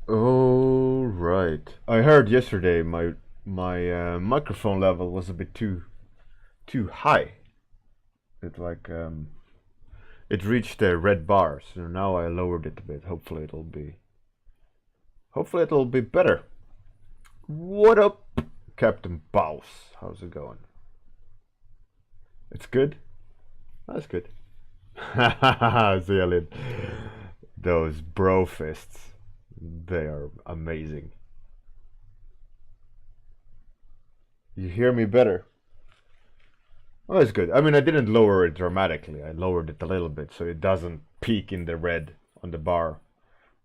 Oh right. I heard yesterday my microphone level was a bit too high. It like it reached the red bar, so now I lowered it a bit. Hopefully it'll be better. What up, Captain Bouse? How's it going? It's good. That's good. Zealid. Those bro fists, they are amazing. You hear me better? Oh, that's good. I mean, I didn't lower it dramatically. I lowered it a little bit so it doesn't peak in the red on the bar.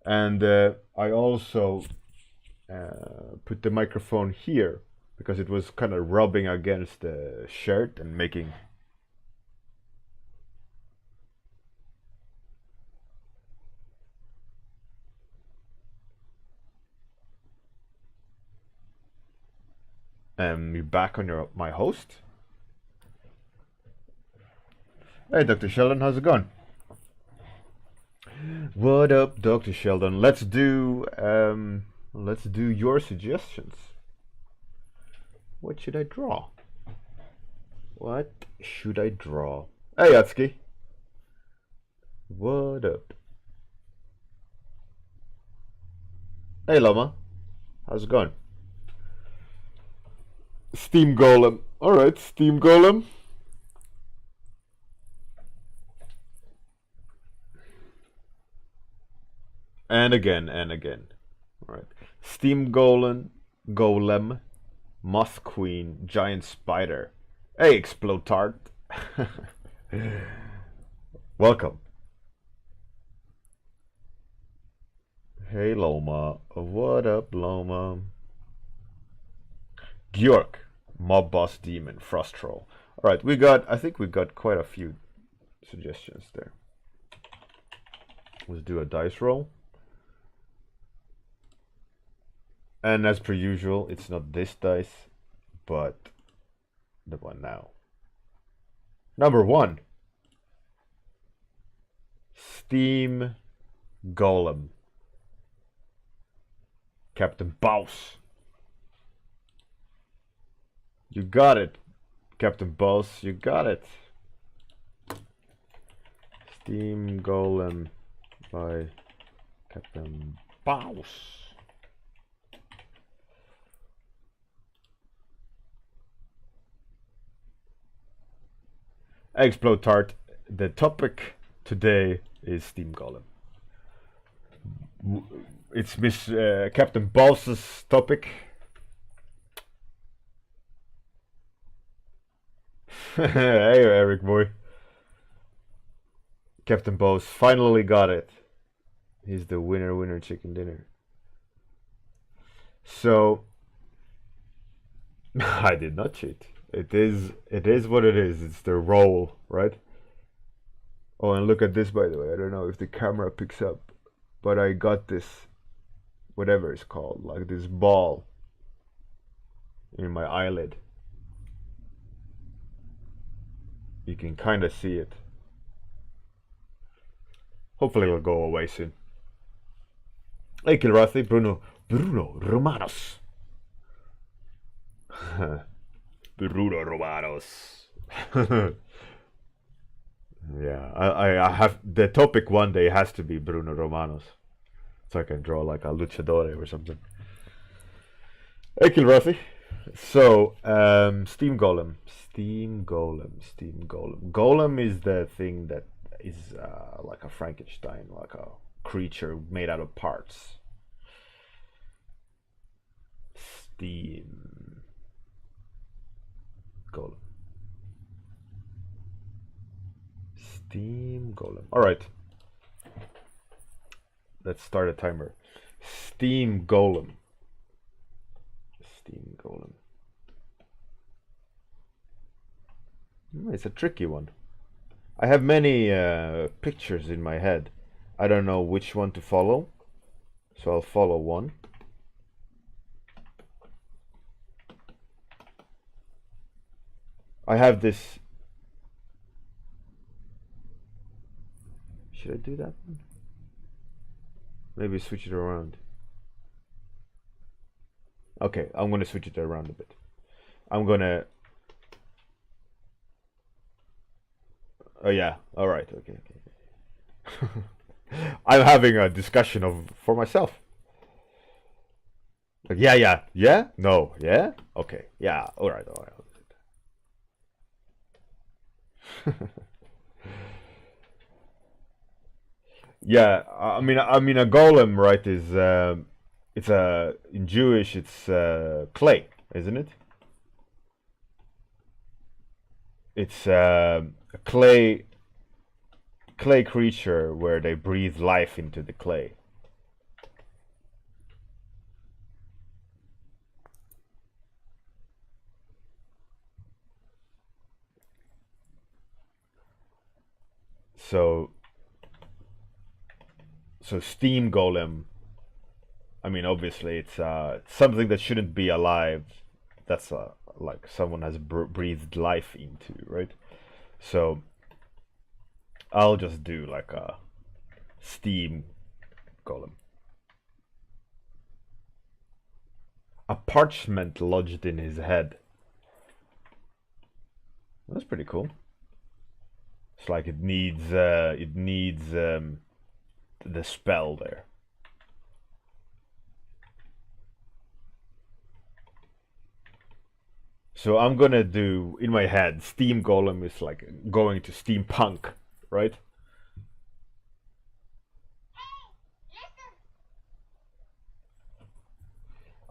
And I also put the microphone here because it was kind of rubbing against the shirt and making. You back on my host? Hey, Dr. Sheldon, how's it going? What up, Dr. Sheldon? Let's do your suggestions. What should I draw? What should I draw? Hey, Yatsuki. What up? Hey, Lama. How's it going? Steam Golem. Alright, Steam Golem. And again, and again. Alright. Steam Golem, Moth Queen, Giant Spider. Hey, Explode Tart. Welcome. Hey, Loma. What up, Loma? Bjork, Mob Boss Demon, Frost Troll. Alright, I think we got quite a few suggestions there. Let's do a dice roll. And as per usual, it's not this dice, but the one now. Number 1. Steam Golem. Captain Bouse. You got it, Captain Bouse. You got it. Steam Golem by Captain Bouse. Explode Tart. The topic today is Steam Golem. It's Miss Captain Bouse's topic. Hey, Eric boy. Captain Bouse finally got it. He's the winner chicken dinner. So I did not cheat. It is what it is. It's the role, right? Oh, and look at this, by the way. I don't know if the camera picks up, but I got this, whatever it's called, like this ball in my eyelid. You can kind of see it. Hopefully it'll go away soon. Hey, Kilrathi, Bruno Romanos. Bruno Romanos. Yeah, I have the topic one day has to be Bruno Romanos, so I can draw like a luchador or something. Hey, Kilrathi. So, Steam Golem. Golem is the thing that is like a Frankenstein, like a creature made out of parts. Steam Golem. Steam Golem. Alright. Let's start a timer. Steam Golem. Steam Golem. It's a tricky one. I have many pictures in my head. I don't know which one to follow, so I'll follow one. I have this. Should I do that one? Maybe switch it around. Okay, I'm gonna switch it around a bit. I'm gonna. Oh yeah. All right. Okay. I'm having a discussion for myself. Like, yeah. No, yeah. Okay, yeah. All right. Yeah. I mean, a golem, right? Is it's a in Jewish, it's clay, isn't it? It's a clay creature where they breathe life into the clay. So steam golem. I mean, obviously, it's something that shouldn't be alive. That's like someone has breathed life into, right? So I'll just do like a steam golem. A parchment lodged in his head. That's pretty cool. It's like it needs the spell there. So I'm gonna do in my head. Steam golem is like going to steampunk, right?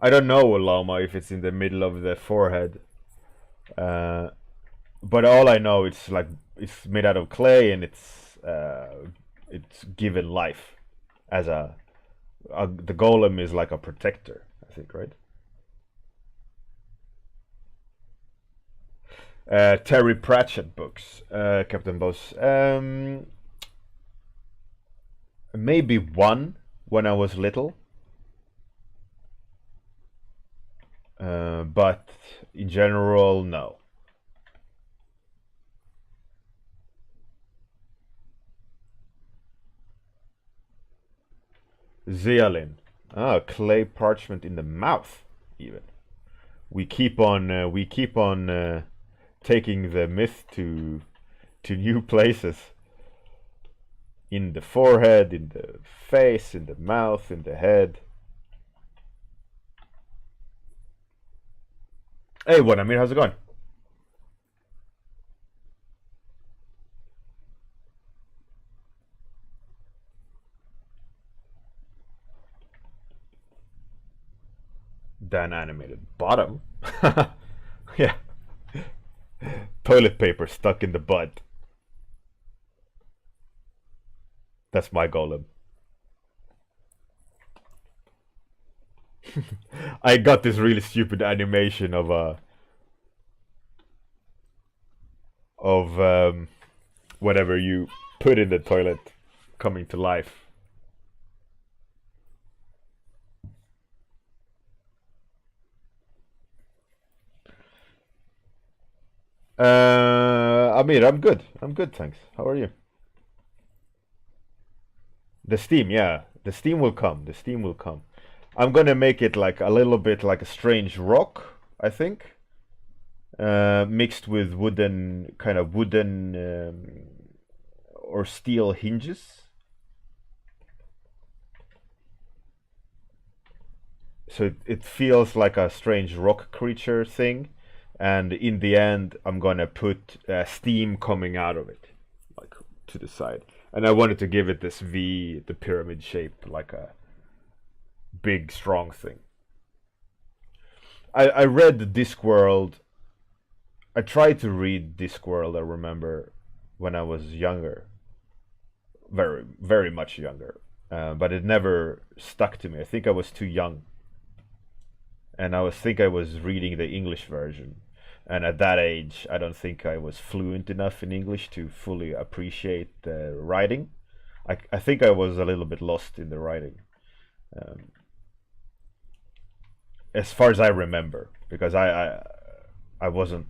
I don't know, Lama, if it's in the middle of the forehead. Uh, but all I know, it's like it's made out of clay and it's given life as the golem is like a protector, I think, right? Terry Pratchett books, Captain Boss. Maybe one when I was little, but in general, no. Zeolin. Ah, clay parchment in the mouth, even. We keep on taking the myth to new places. In the forehead, in the face, in the mouth, in the head. Hey, what Amir? How's it going? Dan animated bottom. Yeah. Toilet paper stuck in the butt. That's my golem. I got this really stupid animation of whatever you put in the toilet coming to life. Amir, I'm good. I'm good, thanks. How are you? The steam, yeah. The steam will come. The steam will come. I'm gonna make it like a little bit like a strange rock, I think. Mixed with wooden or steel hinges. So it feels like a strange rock creature thing, and in the end, I'm gonna put steam coming out of it, like to the side. And I wanted to give it this V, the pyramid shape, like a big, strong thing. I read Discworld. I tried to read Discworld, I remember, when I was younger. Very, very much younger. But it never stuck to me. I think I was too young. And think I was reading the English version. And at that age, I don't think I was fluent enough in English to fully appreciate the writing. I think I was a little bit lost in the writing. Um, as far as I remember, because I wasn't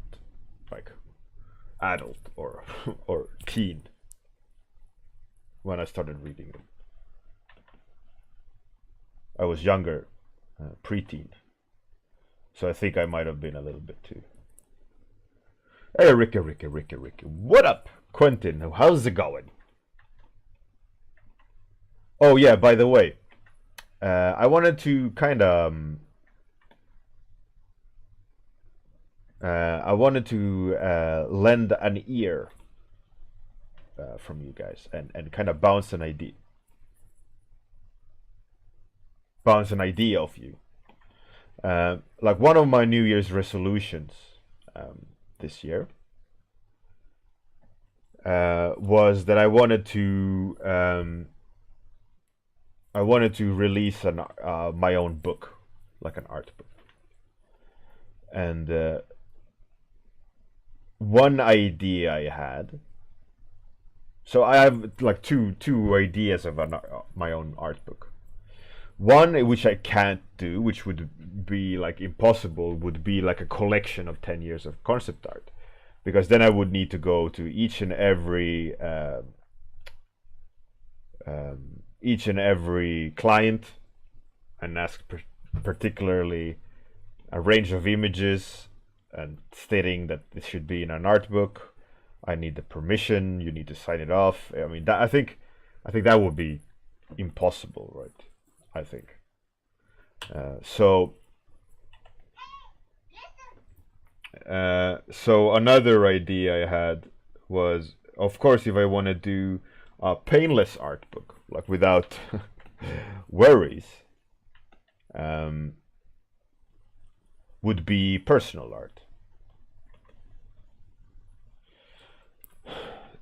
like adult or or teen when I started reading it. I was younger, preteen. So I think I might have been a little bit too. Hey, Ricky. What up? Quentin, how's it going? Oh yeah, by the way, I wanted to kind of lend an ear from you guys and kind of bounce an idea off you. Like one of my New Year's resolutions this year was that I wanted to release my own book, like an art book. And one idea I had. So I have like two ideas of my own art book. One which I can't do, which would be like impossible, would be like a collection of 10 years of concept art, because then I would need to go to each and every client and ask particularly a range of images and stating that this should be in an art book. I need the permission. You need to sign it off. I mean, I think that would be impossible, right? I think. So another idea I had was, of course, if I want to do a painless art book, like without worries, would be personal art.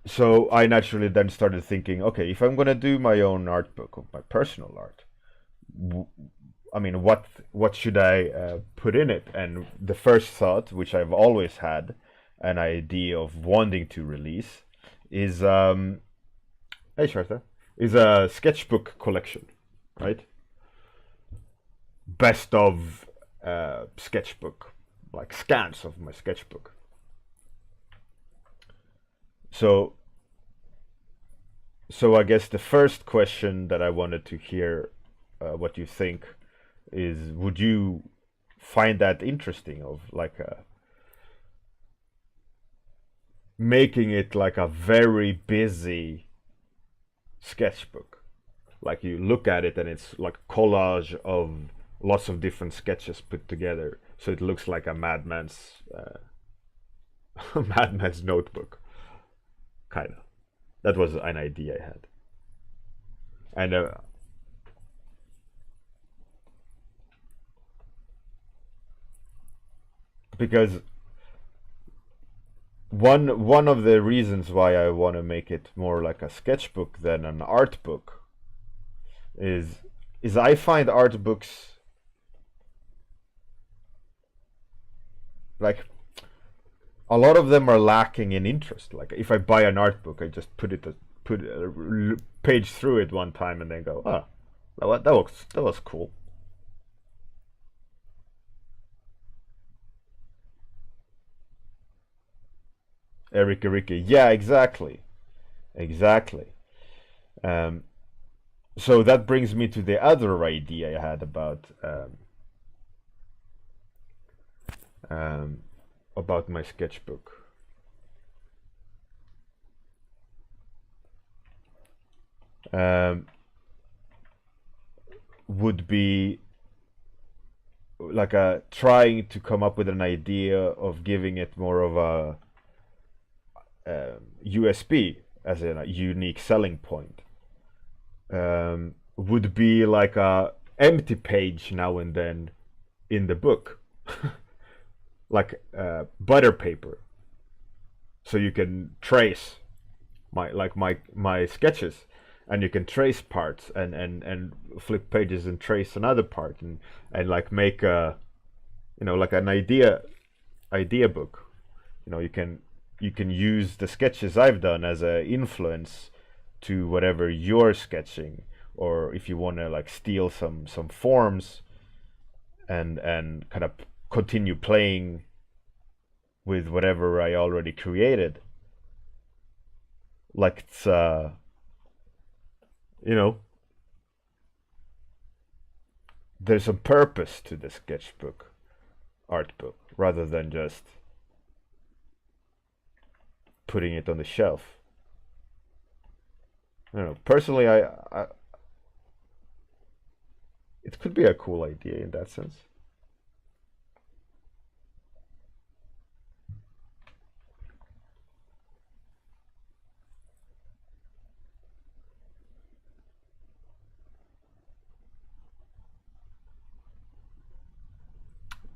So I naturally then started thinking, okay, if I'm going to do my own art book of my personal art, I mean, what should I put in it? And the first thought, which I've always had an idea of wanting to release, is hey Sharta, is a sketchbook collection, right? Best of sketchbook, like scans of my sketchbook. So I guess the first question that I wanted to hear what you think is, would you find that interesting, of like making it like a very busy sketchbook? Like you look at it and it's like a collage of lots of different sketches put together, so it looks like a madman's madman's notebook, kind of. That was an idea I had. And because one of the reasons why I want to make it more like a sketchbook than an art book is I find art books, like, a lot of them are lacking in interest. Like if I buy an art book, I just put a page through it one time and then go, that was cool. Ricky, yeah, exactly. Um, so that brings me to the other idea I had about my sketchbook. Would be like trying to come up with an idea of giving it more of a USP, as in a unique selling point. Would be like a empty page now and then in the book, like butter paper, so you can trace my sketches, and you can trace parts and flip pages and trace another part, and like make a, like an idea book. You can use the sketches I've done as a influence to whatever you're sketching, or if you want to like steal some forms and kind of continue playing with whatever I already created. Like it's there's a purpose to the sketchbook, art book rather than just putting it on the shelf. I don't know. Personally, I it could be a cool idea in that sense.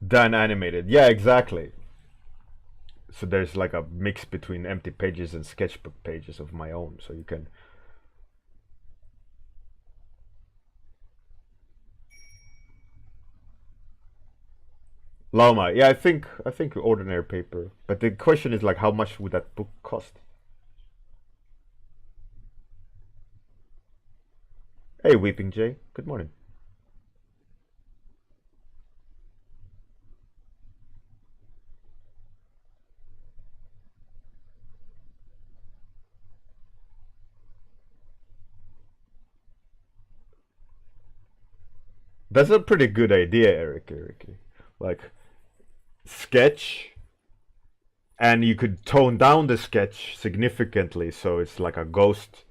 Done animated. Yeah, exactly. So there's like a mix between empty pages and sketchbook pages of my own, so you can. Lama, yeah, I think ordinary paper. But the question is like, how much would that book cost? Hey, Weeping Jay, good morning. That's a pretty good idea, Eric. Like sketch, and you could tone down the sketch significantly, so it's like a ghost,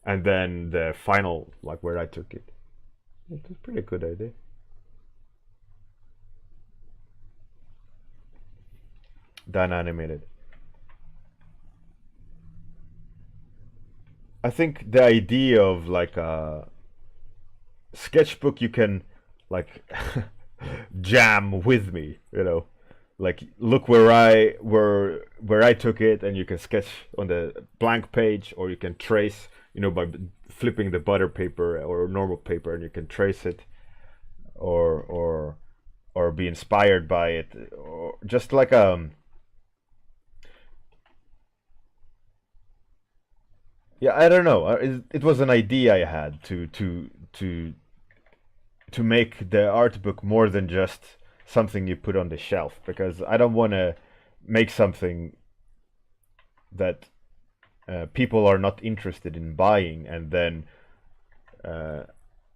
and then the final, like where I took it. It's a pretty good idea. Done animated. I think the idea of like a sketchbook you can like jam with me, like look where I took it, and you can sketch on the blank page, or you can trace, by flipping the butter paper or normal paper, and you can trace it, or be inspired by it, or just like yeah, I don't know. It was an idea I had to make the art book more than just something you put on the shelf, because I don't want to make something that people are not interested in buying, and then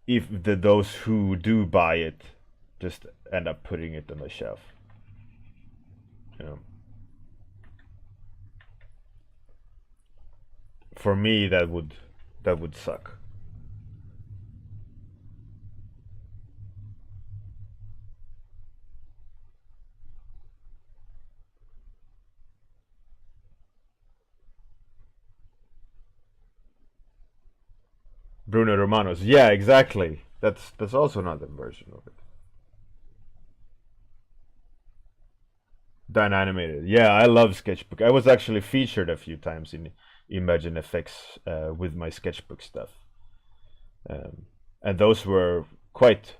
if those who do buy it just end up putting it on the shelf. You know, for me that would suck. Bruno Romanos, yeah, exactly. That's also another version of it. Done animated. Yeah, I love Sketchbook. I was actually featured a few times in Imagine FX with my Sketchbook stuff, um, and those were quite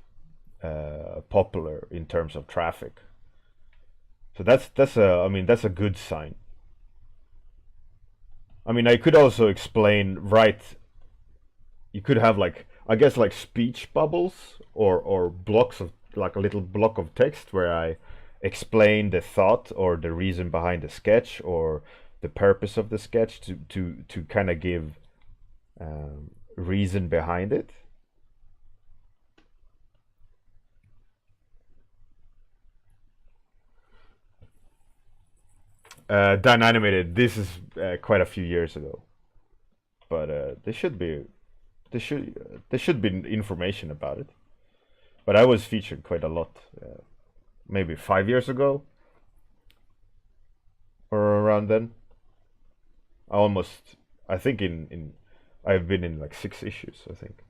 popular in terms of traffic. So that's a good sign. I mean, I could also explain, right? You could have like, I guess, like speech bubbles, or blocks of, like a little block of text where I explain the thought or the reason behind the sketch, or the purpose of the sketch, to kind of give reason behind it. Done animated. This is quite a few years ago, but there should be information about it. But I was featured quite a lot, maybe 5 years ago or around then. I almost, I think in I've been in like 6 issues, I think.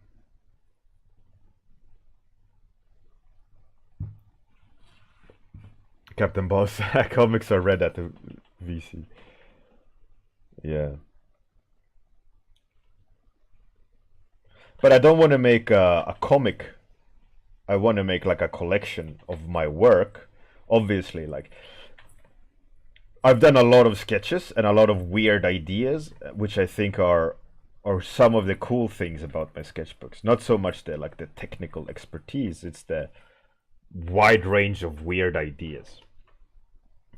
Captain Boss comics are read at the VC. Yeah, but I don't want to make a comic. I want to make like a collection of my work. Obviously, like I've done a lot of sketches and a lot of weird ideas, which I think are some of the cool things about my sketchbooks. Not so much the technical expertise; it's the wide range of weird ideas.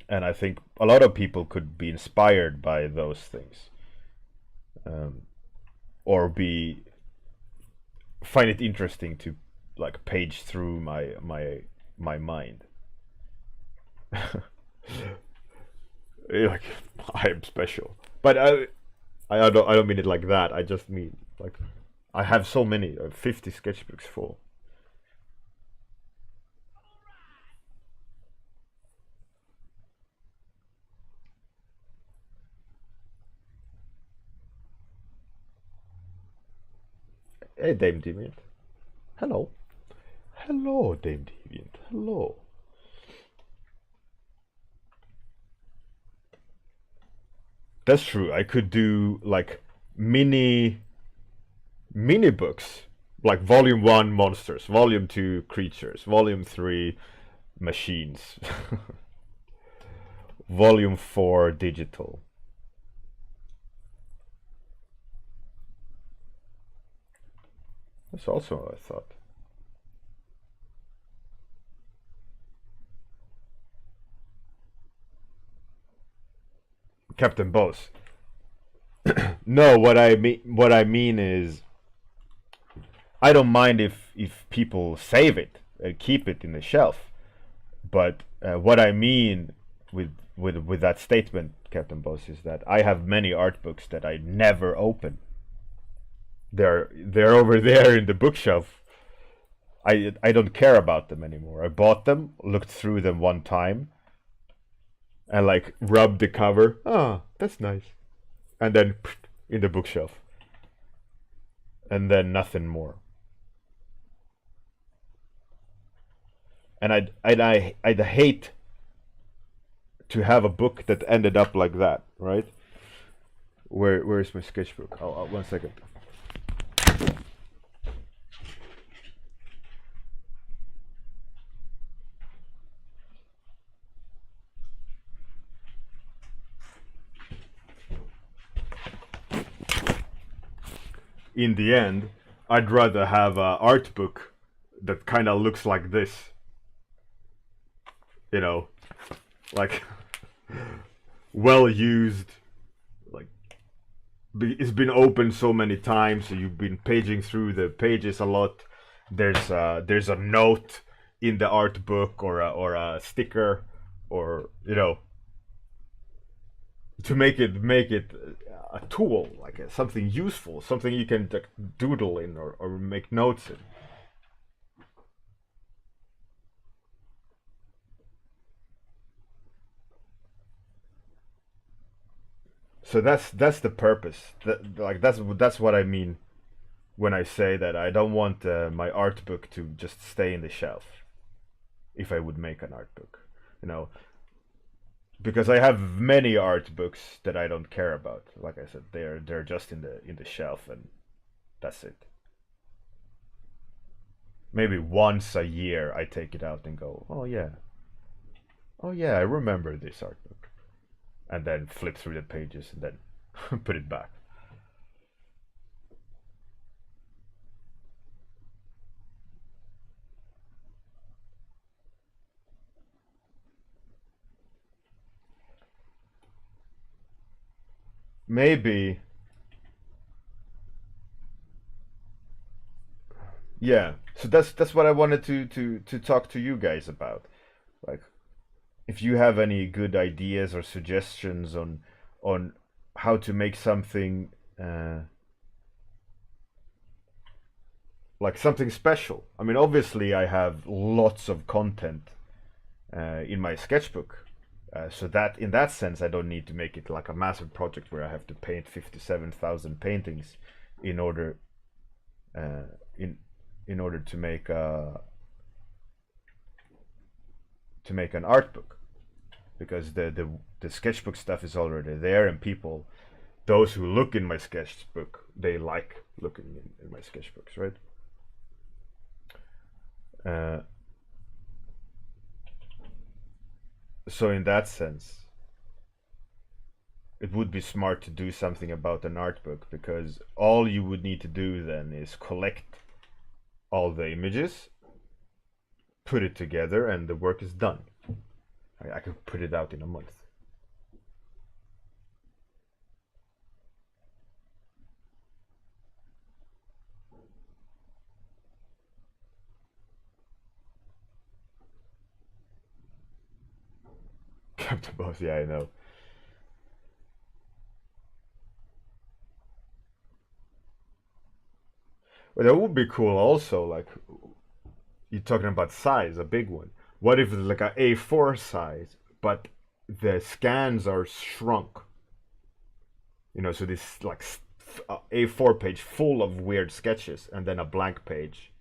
And I think a lot of people could be inspired by those things, um, or be find it interesting to like page through my mind. Like I am special, but I don't mean it like that. I just mean like I have so many, 50 sketchbooks full. Hey, Dame Deviant. Hello. Hello, Dame Deviant. Hello. That's true. I could do like mini mini books, like Volume 1 monsters, Volume 2 creatures, Volume 3 machines, Volume 4 digital. That's also what I thought. Captain Boss. No, what I mean is I don't mind if people save it and keep it in the shelf. But what I mean with that statement, Captain Boss, is that I have many art books that I never open. They're over there in the bookshelf. I don't care about them anymore. I bought them, looked through them one time, and like rubbed the cover. Ah, that's nice. And then in the bookshelf. And then nothing more. And I'd hate to have a book that ended up like that, right? Where's my sketchbook? Oh, 1 second. In the end, I'd rather have an art book that kind of looks like this. You know, like well used, like it's been opened so many times, so you've been paging through the pages a lot. There's a note in the art book or a sticker or to make it a tool, like something useful, something you can doodle in or make notes in. So that's the purpose. That's what I mean when I say that I don't want my art book to just stay in the shelf. If I would make an art book, you know, because I have many art books that I don't care about. Like I said, they're just in the shelf, and that's it. Maybe once a year I take it out and go, oh yeah, I remember this art book, and then flip through the pages and then put it back. Maybe, yeah. So that's what I wanted to talk to you guys about. Like, if you have any good ideas or suggestions on how to make something like something special. I mean, obviously, I have lots of content in my sketchbook, so that in that sense, I don't need to make it like a massive project where I have to paint 57,000 paintings in order uh, in in order to make an art book, because the sketchbook stuff is already there, and people, those who look in my sketchbook, they like looking in my sketchbooks, right? Uh, so in that sense, it would be smart to do something about an art book, because all you would need to do then is collect all the images, put it together, and the work is done. I could put it out in a month. Captain Boss, yeah, I know. But that would be cool also, like, you're talking about size, a big one. What if it's like a A4 size, but the scans are shrunk? You know, so this like A4 page full of weird sketches, and then a blank page,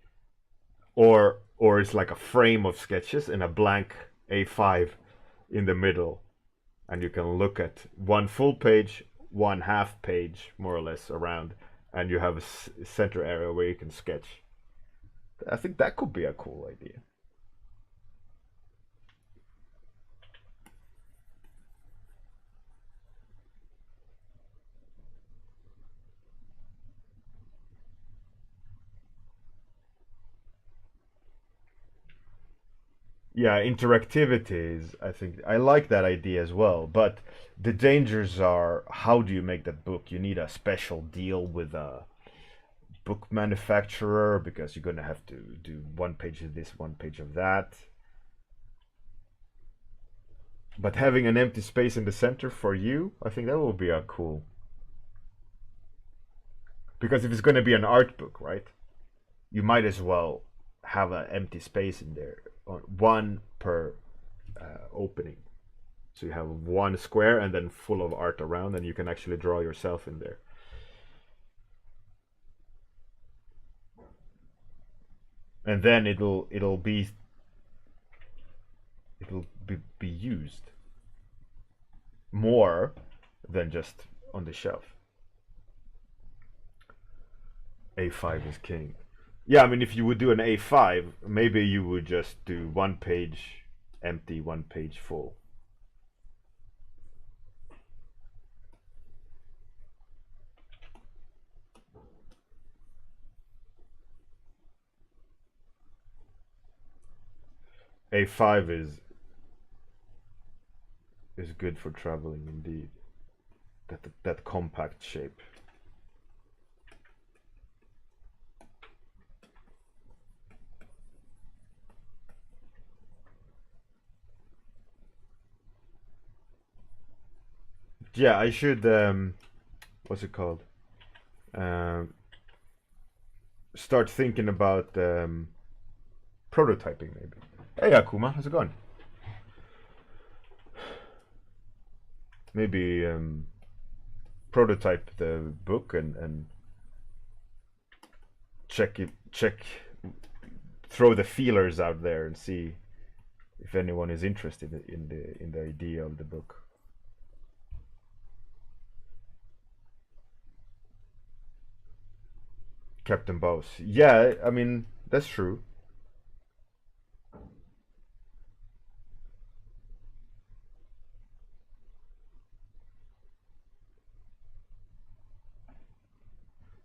or it's like a frame of sketches and a blank A5 in the middle, and you can look at one full page, one half page, more or less around, and you have a center area where you can sketch. I think that could be a cool idea. Yeah, interactivity is, I think, I like that idea as well. But the dangers are, how do you make that book? You need a special deal with a book manufacturer because you're gonna have to do one page of this, one page of that. But having an empty space in the center for you, I think that will be a cool. Because if it's gonna be an art book, right? You might as well have an empty space in there, one per opening. So you have one square and then full of art around, and you can actually draw yourself in there. And then it'll be used more than just on the shelf. A5 is king. Yeah, I mean, if you would do an A5, maybe you would just do one page empty, one page full. A5 is good for traveling indeed. That compact shape. Yeah, I should what's it called? Um, Start thinking about prototyping maybe. Hey Akuma, how's it going? Maybe prototype the book and check, throw the feelers out there and see if anyone is interested in the idea of the book. Captain Boss. Yeah, I mean that's true.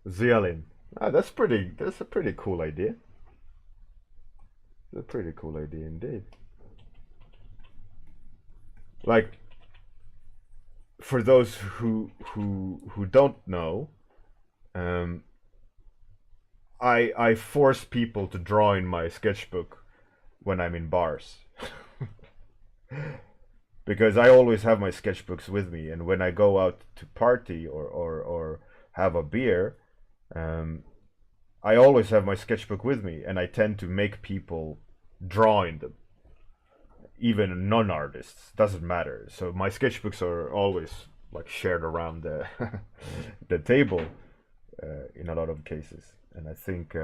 Zealin. Ah, that's pretty. That's a pretty cool idea. That's a pretty cool idea indeed. Like for those who don't know, um, I force people to draw in my sketchbook when I'm in bars. Because I always have my sketchbooks with me, and when I go out to party or have a beer, um, I always have my sketchbook with me, and I tend to make people draw in them, even non-artists. Doesn't matter. So my sketchbooks are always like shared around the the table in a lot of cases, and I think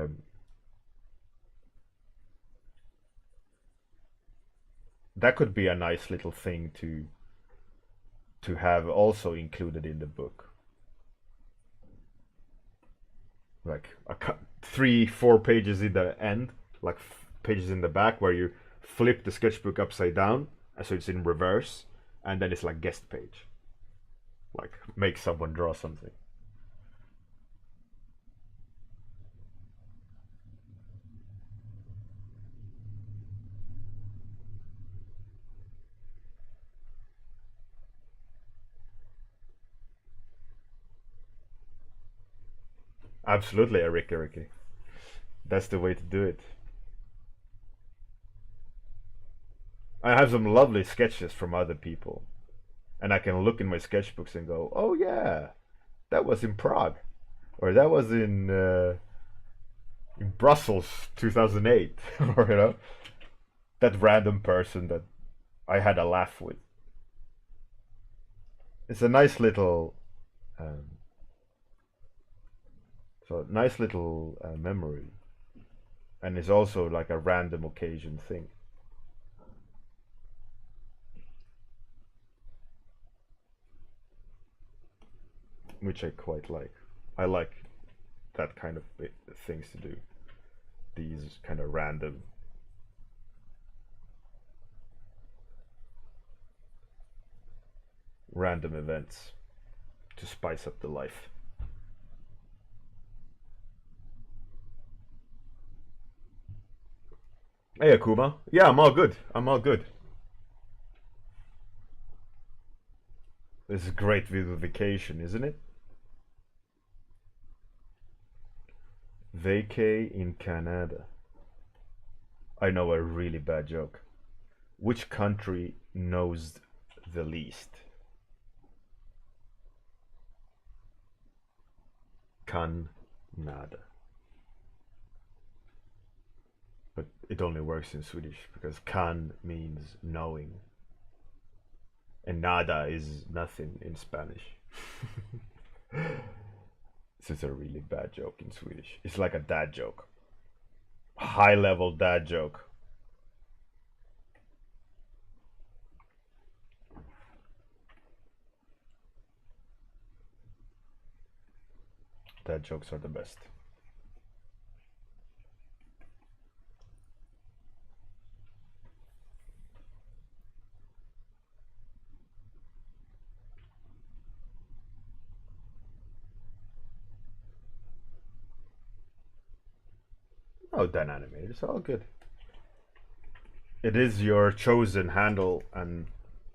that could be a nice little thing to have also included in the book, like 3-4 pages in the end, like pages in the back where you flip the sketchbook upside down, so it's in reverse, and then it's like guest page, like make someone draw something. Absolutely, Ricky. That's the way to do it. I have some lovely sketches from other people, and I can look in my sketchbooks and go, "Oh yeah, that was in Prague, or that was in Brussels, 2008," or that random person that I had a laugh with. It's a nice little, um, memory, and it's also like a random occasion thing, which I quite like. I like that kind of things to do. These kind of random events to spice up the life. Hey Akuma. Yeah, I'm all good. I'm all good. This is great with a vacation, isn't it? Vacay in Canada. I know a really bad joke. Which country knows the least? Canada. But it only works in Swedish because can means knowing. And nada is nothing in Spanish. This is a really bad joke in Swedish. It's like a dad joke. High level dad joke. Dad jokes are the best. Oh, Dan animated. It's all good. It is your chosen handle, and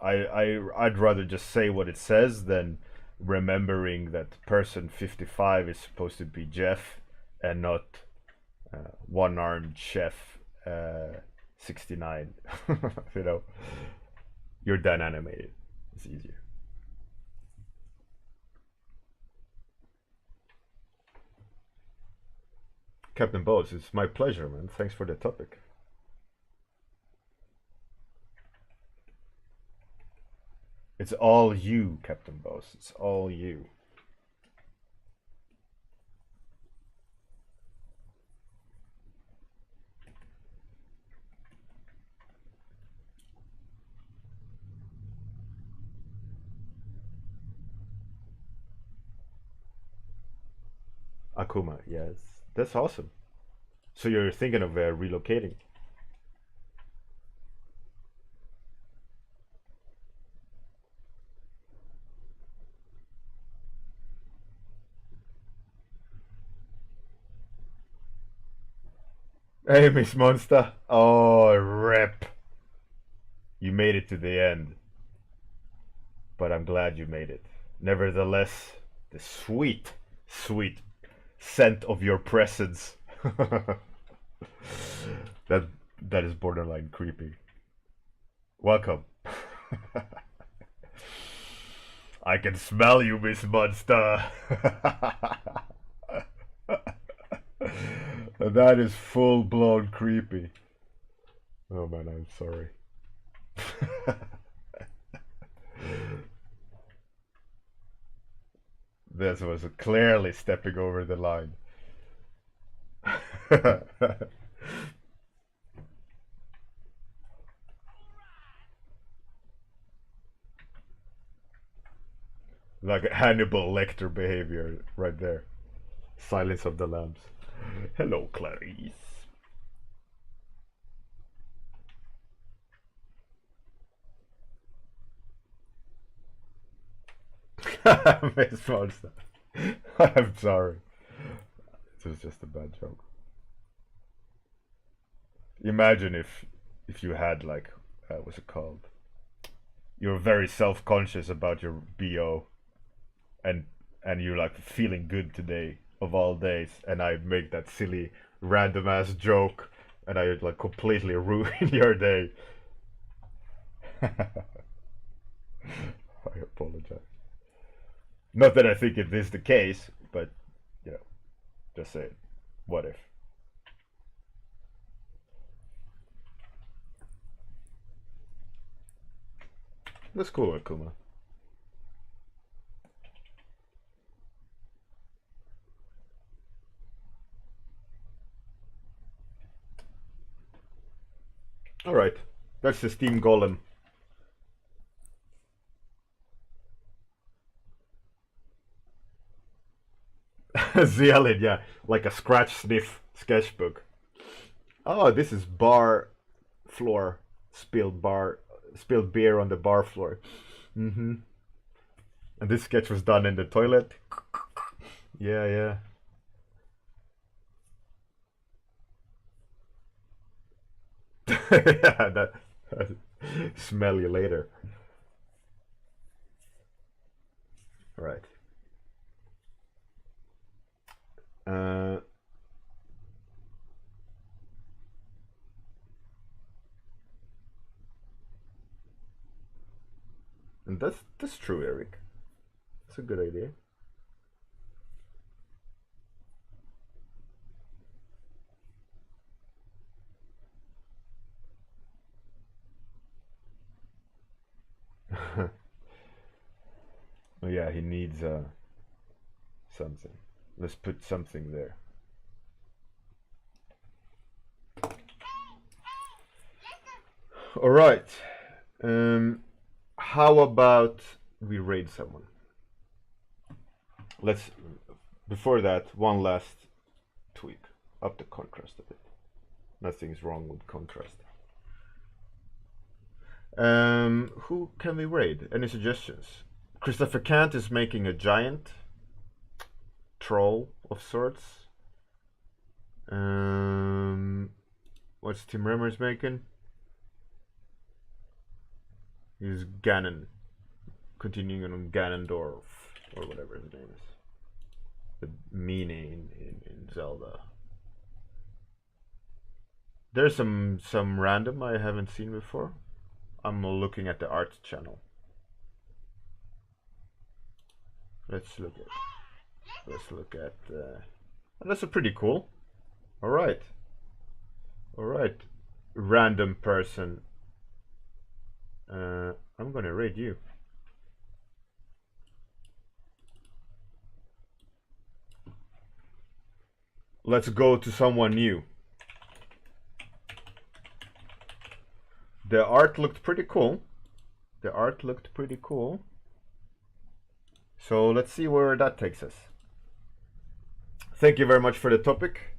I'd rather just say what it says than remembering that person 55 is supposed to be Jeff and not one-armed chef 69. you know, you're Dan animated. It's easier. Captain Bones, it's my pleasure, man. Thanks for the topic. It's all you, Captain Bones. It's all you. Akuma, yes. That's awesome. So you're thinking of relocating? Hey, Miss Monster. Oh, rip. You made it to the end. But I'm glad you made it. Nevertheless, the sweet, sweet scent of your presence. that that is borderline creepy. Welcome. I can smell you, Miss Monster. That is full blown creepy. Oh man, I'm sorry. This was clearly stepping over the line. Like Hannibal Lecter behavior right there. Silence of the Lambs. Hello, Clarice. Miss Monster. I'm sorry. It was just a bad joke. Imagine if you had like what's it called? You're very self-conscious about your BO, and you're like feeling good today of all days, and I make that silly random ass joke, and I like completely ruin your day. I apologize. Not that I think it is the case, but you know, just say it. What if? That's cool, Akuma. Alright, that's the Steam Golem. Zealid, yeah, like a scratch sniff sketchbook. Oh, this is bar floor, spilled beer on the bar floor. Mm-hmm. And this sketch was done in the toilet. Yeah, yeah. Yeah, that smell you later. Right. Uh, and that's true, Eric. That's a good idea. Oh yeah, he needs something. Let's put something there. All right. How about we raid someone? Let's. Before that, one last tweak. Up the contrast a bit. Nothing's wrong with contrast. Who can we raid? Any suggestions? Christopher Kant is making a giant troll of sorts. What's Tim Remmer's making? He's Ganon. Continuing on Ganondorf, or whatever his name is. The meaning in Zelda. There's some random I haven't seen before. I'm looking at the art channel. Let's look at that's a pretty cool. All right. Random person. I'm gonna raid you. Let's go to someone new. The art looked pretty cool. So let's see where that takes us. Thank you very much for the topic.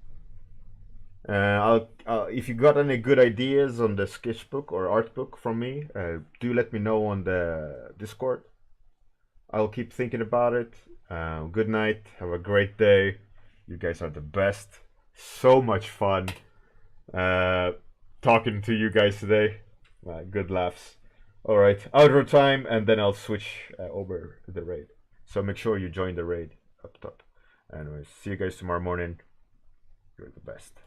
If you got any good ideas on the sketchbook or art book from me, do let me know on the Discord. I'll keep thinking about it. Good night. Have a great day. You guys are the best. So much fun talking to you guys today. Good laughs. All right, outro time, and then I'll switch over to the raid. So make sure you join the raid up top. Anyways, see you guys tomorrow morning. You're the best.